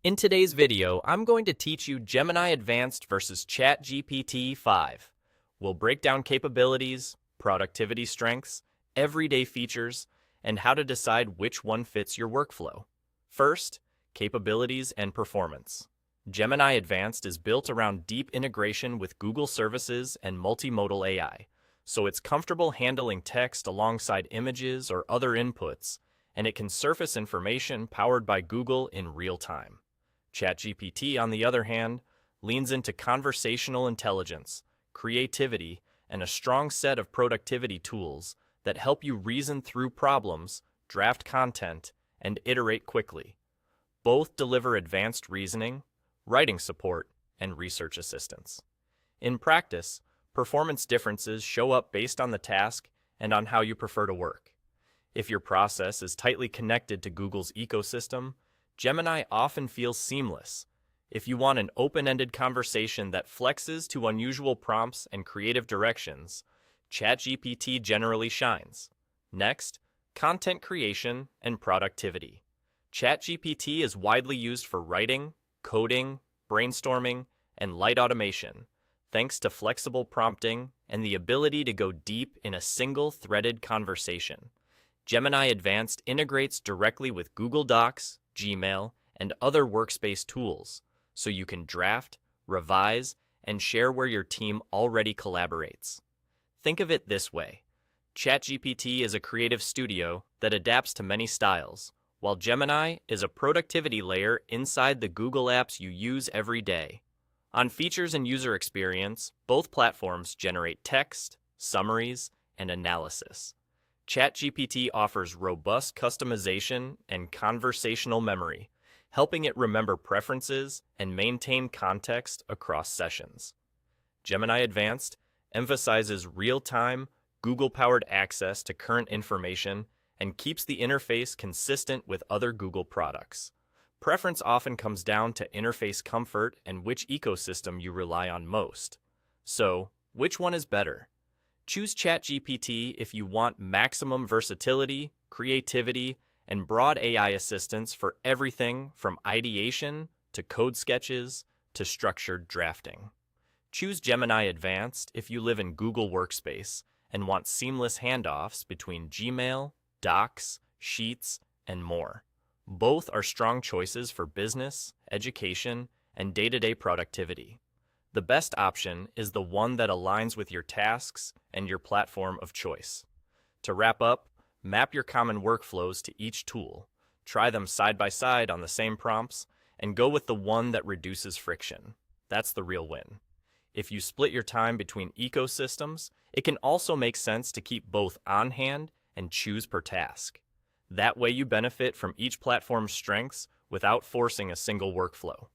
In today's video, I'm going to teach you Gemini Advanced versus ChatGPT 5. We'll break down capabilities, productivity strengths, everyday features, and how to decide which one fits your workflow. First, capabilities and performance. Gemini Advanced is built around deep integration with Google services and multimodal AI, so it's comfortable handling text alongside images or other inputs, and it can surface information powered by Google in real time. ChatGPT, on the other hand, leans into conversational intelligence, creativity, and a strong set of productivity tools that help you reason through problems, draft content, and iterate quickly. Both deliver advanced reasoning, writing support, and research assistance. In practice, performance differences show up based on the task and on how you prefer to work. If your process is tightly connected to Google's ecosystem, Gemini often feels seamless. If you want an open-ended conversation that flexes to unusual prompts and creative directions, ChatGPT generally shines. Next, content creation and productivity. ChatGPT is widely used for writing, coding, brainstorming, and light automation, thanks to flexible prompting and the ability to go deep in a single threaded conversation. Gemini Advanced integrates directly with Google Docs, Gmail, and other workspace tools, so you can draft, revise, and share where your team already collaborates. Think of it this way. ChatGPT is a creative studio that adapts to many styles, while Gemini is a productivity layer inside the Google apps you use every day. On features and user experience, both platforms generate text, summaries, and analysis. ChatGPT offers robust customization and conversational memory, helping it remember preferences and maintain context across sessions. Gemini Advanced emphasizes real-time, Google-powered access to current information and keeps the interface consistent with other Google products. Preference often comes down to interface comfort and which ecosystem you rely on most. So, which one is better? Choose ChatGPT if you want maximum versatility, creativity, and broad AI assistance for everything from ideation to code sketches to structured drafting. Choose Gemini Advanced if you live in Google Workspace and want seamless handoffs between Gmail, Docs, Sheets, and more. Both are strong choices for business, education, and day-to-day productivity. The best option is the one that aligns with your tasks and your platform of choice. To wrap up, map your common workflows to each tool, try them side by side on the same prompts, and go with the one that reduces friction. That's the real win. If you split your time between ecosystems, it can also make sense to keep both on hand and choose per task. That way you benefit from each platform's strengths without forcing a single workflow.